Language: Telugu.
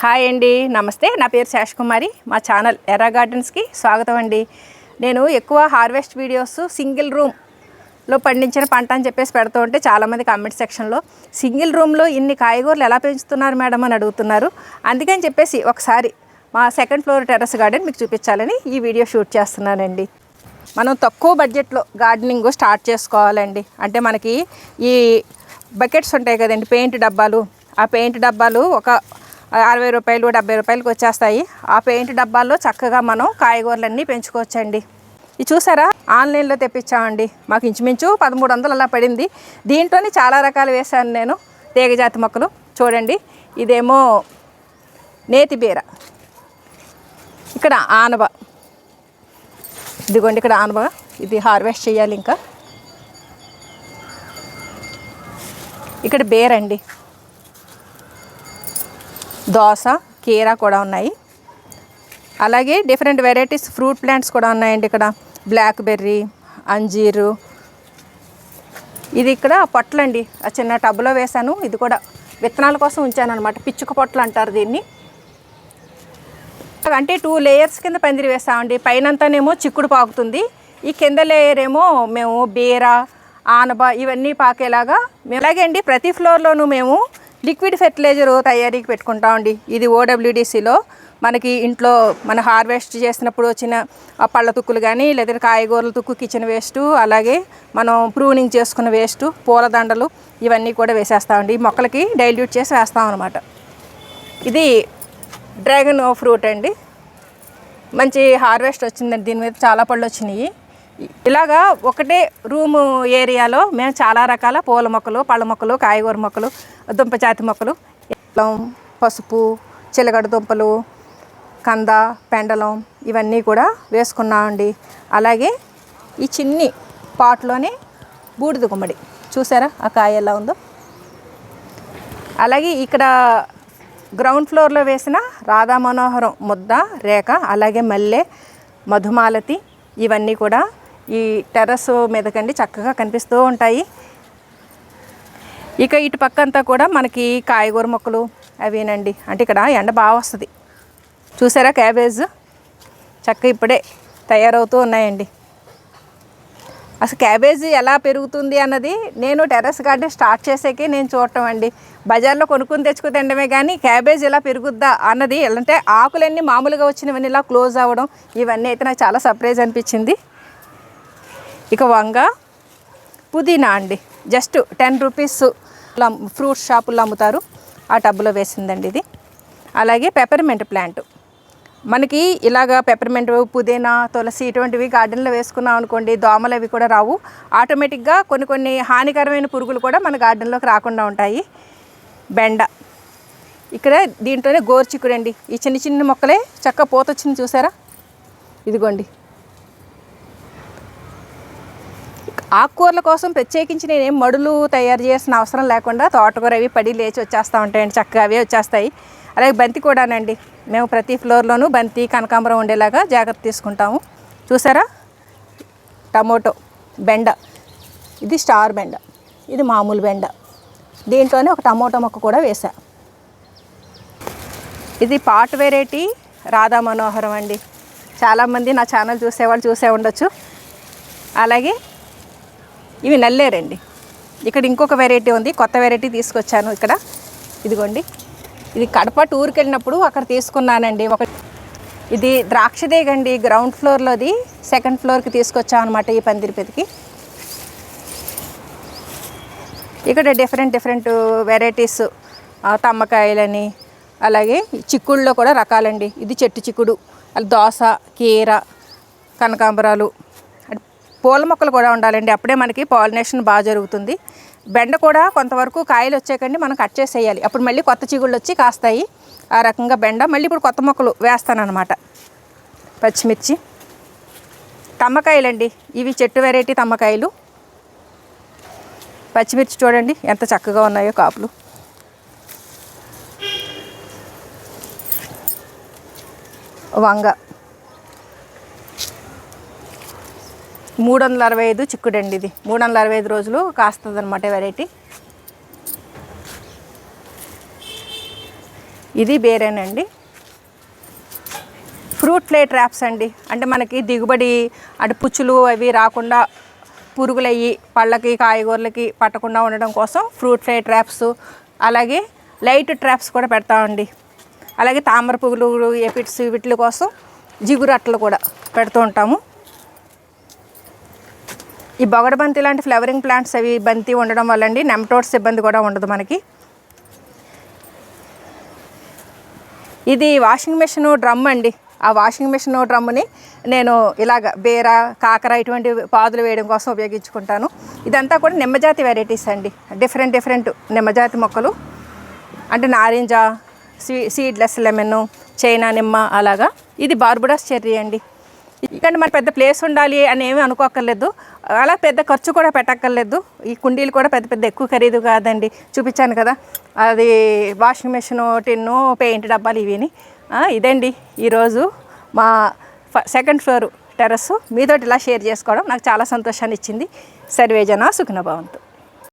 హాయ్ అండి, నమస్తే. నా పేరు శేషకుమారి. మా ఛానల్ ఎర్రా గార్డెన్స్కి స్వాగతం అండి. నేను ఎక్కువ హార్వెస్ట్ వీడియోస్ సింగిల్ రూమ్లో పండించిన పంట అని చెప్పేసి పెడుతూ ఉంటే చాలామంది కామెంట్ సెక్షన్లో సింగిల్ రూమ్లో ఇన్ని కాయగూరలు ఎలా పెంచుతున్నారు మేడం అని అడుగుతున్నారు. అందుకని చెప్పేసి ఒకసారి మా సెకండ్ ఫ్లోర్ టెర్రస్ గార్డెన్ మీకు చూపించాలని ఈ వీడియో షూట్ చేస్తున్నానండి. మనం తక్కువ బడ్జెట్లో గార్డెనింగ్ స్టార్ట్ చేసుకోవాలండి. అంటే మనకి ఈ బకెట్స్ ఉంటాయి కదండి, పెయింట్ డబ్బాలు. ఆ పెయింట్ డబ్బాలు ఒక 60 రూపాయలు 70 రూపాయలకి వచ్చేస్తాయి. ఆ పెయింట్ డబ్బాల్లో చక్కగా మనం కాయగూరలన్నీ పెంచుకోవచ్చండి. ఇది చూసారా, ఆన్లైన్లో తెప్పించామండి. మాకు ఇంచుమించు 1300 అలా పడింది. దీంట్లోనే చాలా రకాలు వేశాను నేను. తీగజాతి మొక్కలు చూడండి. ఇదేమో నేతి బీర, ఇక్కడ ఆనవ, ఇదిగోండి ఇక్కడ ఆనవ. ఇది హార్వెస్ట్ చేయాలి. ఇంకా ఇక్కడ బేరండి, దోస, కీరా కూడా ఉన్నాయి. అలాగే డిఫరెంట్ వెరైటీస్ ఫ్రూట్ ప్లాంట్స్ కూడా ఉన్నాయండి. ఇక్కడ బ్లాక్ బెర్రీ, అంజీరు. ఇది ఇక్కడ పొట్లండి, ఆ చిన్న టబ్లో వేశాను. ఇది కూడా విత్తనాల కోసం ఉంచాను అనమాట. పిచ్చుక పొట్లు అంటారు దీన్ని. అంటే 2 లేయర్స్ కింద పందిరి వేసామండి. పైనంతానేమో చిక్కుడు పాకుతుంది, ఈ కింద లేయర్ ఏమో మేము బీర, ఆనబ ఇవన్నీ పాకేలాగా. అలాగే అండి, ప్రతి ఫ్లోర్లోనూ మేము లిక్విడ్ ఫెర్టిలైజర్ తయారీకి పెట్టుకుంటామండి. ఇది OWDCలో మనకి ఇంట్లో మన హార్వెస్ట్ చేసినప్పుడు వచ్చిన పళ్ళ తుక్కులు కానీ, లేదా కాయగూరల తుక్కు, కిచెన్ వేస్టు, అలాగే మనం ప్రూనింగ్ చేసుకున్న వేస్టు, పూలదండలు ఇవన్నీ కూడా వేసేస్తామండి. ఈ మొక్కలకి డైల్యూట్ చేసి వేస్తాం అనమాట. ఇది డ్రాగన్ ఫ్రూట్ అండి. మంచి హార్వెస్ట్ వచ్చిందండి. దీని మీద చాలా పళ్ళు వచ్చినాయి. ఇలాగా ఒకటే రూము ఏరియాలో మేము చాలా రకాల పూల మొక్కలు, పళ్ళ మొక్కలు, కాయగూర మొక్కలు, దుంపజాతి మొక్కలు, పసుపు, చిలగడ దుంపలు, కంద, పెండలం ఇవన్నీ కూడా వేసుకున్నామండి. అలాగే ఈ చిన్ని పాట్లోనే బూడిద గుమ్మడి చూసారా, ఆ కాయ ఎలా ఉందో. అలాగే ఇక్కడ గ్రౌండ్ ఫ్లోర్లో వేసిన రాధా మనోహరం ముద్ద, రేఖ, అలాగే మల్లె, మధుమాలతి ఇవన్నీ కూడా ఈ టెర్రస్ మీదకండి చక్కగా కనిపిస్తూ ఉంటాయి. ఇక ఇటు పక్క అంతా కూడా మనకి కాయగూర మొక్కలు అవేనండి. అంటే ఇక్కడ ఎండ బాగా వస్తుంది. చూసారా, క్యాబేజ్ చక్కగా ఇప్పుడే తయారవుతూ ఉన్నాయండి. అసలు క్యాబేజీ ఎలా పెరుగుతుంది అన్నది నేను టెర్రస్ గార్డెన్ స్టార్ట్ చేసాకే నేను చూడటం అండి. బజార్లో కొనుక్కుని తెచ్చుకుని తినడమే కానీ క్యాబేజ్ ఎలా పెరుగుద్దా అన్నది, అంటే ఆకులన్నీ మామూలుగా వచ్చినవన్నీ ఇలా క్లోజ్ అవ్వడం ఇవన్నీ అయితే నాకు చాలా సర్ప్రైజ్ అనిపించింది. ఇక వంగ, పుదీనా అండి. జస్ట్ 10 రూపీస్ ఫ్రూట్ షాపుల్లో అమ్ముతారు. ఆ టబ్లో వేసిందండి ఇది. అలాగే పెప్పర్మెంట్ ప్లాంట్. మనకి ఇలాగా పెప్పర్మెంట్, పుదీనా, తులసి ఇటువంటివి గార్డెన్లో వేసుకున్నాం అనుకోండి, దోమలు అవి కూడా రావు. ఆటోమేటిక్గా కొన్ని హానికరమైన పురుగులు కూడా మన గార్డెన్లోకి రాకుండా ఉంటాయి. బెండ, ఇక్కడ దీంట్లోనే గోరుచిక్కుడు అండి. ఈ చిన్న చిన్న మొక్కలే చక్కగా పూత వచ్చింది చూసారా, ఇదిగోండి. ఆకుకూరల కోసం ప్రత్యేకించి నేనేం మడులు తయారు చేసిన అవసరం లేకుండా తోటకూర అవి పడి లేచి వచ్చేస్తూ ఉంటాయండి, చక్కగా అవే వచ్చేస్తాయి. అలాగే బంతి కూడానండి. మేము ప్రతి ఫ్లోర్లోనూ బంతి, కనకాంబరం ఉండేలాగా జాగ్రత్త తీసుకుంటాము. చూసారా, టమోటో, బెండ, ఇది స్టార్ బెండ, ఇది మామూలు బెండ. దీంట్లోనే ఒక టమోటో మొక్క కూడా వేసా. ఇది పాట్ వెరైటీ రాధా మనోహరం అండి. చాలామంది నా ఛానల్ చూసేవాళ్ళు చూసే ఉండొచ్చు. అలాగే ఇవి నల్లేరండి. ఇక్కడ ఇంకొక వెరైటీ ఉంది, కొత్త వెరైటీ తీసుకొచ్చాను ఇక్కడ. ఇదిగోండి, ఇది కడప టూర్కి వెళ్ళినప్పుడు అక్కడ తీసుకున్నానండి. ఇది ద్రాక్షదేగండి. గ్రౌండ్ ఫ్లోర్లోది సెకండ్ ఫ్లోర్కి తీసుకొచ్చాం అనమాట ఈ పందిరి పెతికి. ఇక్కడ డిఫరెంట్ వెరైటీస్, తమ్మకాయలని, అలాగే చిక్కుడులో కూడా రకాలండి. ఇది చెట్టు చిక్కుడు, దోస, కీర, కనకాంబరాలు, పూల మొక్కలు కూడా ఉండాలండి. అప్పుడే మనకి పాలినేషన్ బాగా జరుగుతుంది. బెండ కూడా కొంతవరకు కాయలు వచ్చాకండి మనం కట్ చేసేయాలి. అప్పుడు మళ్ళీ కొత్త చిగుళ్ళు వచ్చి కాస్తాయి. ఆ రకంగా బెండ మళ్ళీ ఇప్పుడు కొత్త మొక్కలు వేస్తానన్నమాట. పచ్చిమిర్చి, తమ్మకాయలండి. ఇవి చెట్టు వెరైటీ తమ్మకాయలు. పచ్చిమిర్చి చూడండి ఎంత చక్కగా ఉన్నాయో కాపులు. వంగ, 365 చిక్కుడండి. ఇది 365 రోజులు కాస్తుంది అనమాట వెరైటీ. ఇది బేరేనండి. ఫ్రూట్ ఫ్లై ట్రాప్స్ అండి, అంటే మనకి దిగుబడి అంటే పుచ్చులు అవి రాకుండా పురుగులు అయ్యి పళ్ళకి కాయగూరలకి పట్టకుండా ఉండడం కోసం ఫ్రూట్ ఫ్లై ట్రాప్స్, అలాగే లైట్ ట్రాప్స్ కూడా పెడతామండి. అలాగే తామర పువ్వులు, ఎపిడ్స్ వీటి కోసం జిగురు అట్టలు కూడా పెడుతూ ఉంటాము. ఈ బొగడ బంతి లాంటి ఫ్లవరింగ్ ప్లాంట్స్ అవి బంతి ఉండడం వల్ల అండి నెమటోడ్స్ ఇబ్బంది కూడా ఉండదు మనకి. ఇది వాషింగ్ మెషిన్ డ్రమ్ అండి. ఆ వాషింగ్ మెషిన్ డ్రమ్ని నేను ఇలాగ బీర, కాకర ఇటువంటి పాదులు వేయడం కోసం ఉపయోగించుకుంటాను. ఇదంతా కూడా నిమ్మజాతి వెరైటీస్ అండి, డిఫరెంట్ నిమ్మజాతి మొక్కలు, అంటే నారింజ, సీడ్లెస్ లెమన్, చైనా నిమ్మ అలాగా. ఇది బార్బుడాస్ చెర్రీ అండి. ఇక్కడ మన పెద్ద ప్లేస్ ఉండాలి అని ఏమీ అనుకోక్కర్లేదు, అలా పెద్ద ఖర్చు కూడా పెట్టక్కర్లేదు. ఈ కుండీలు కూడా పెద్ద ఎక్కువ ఖరీదు కాదండి. చూపించాను కదా, అది వాషింగ్ మెషిన్, టిన్ను, పెయింట్ డబ్బాలు ఇవిని. ఇదండి ఈరోజు మా సెకండ్ ఫ్లోర్ టెర్రస్ మీతోటి ఇలా షేర్ చేసుకోవడం నాకు చాలా సంతోషాన్ని ఇచ్చింది. సర్వేజన సుఖినో భవంతు.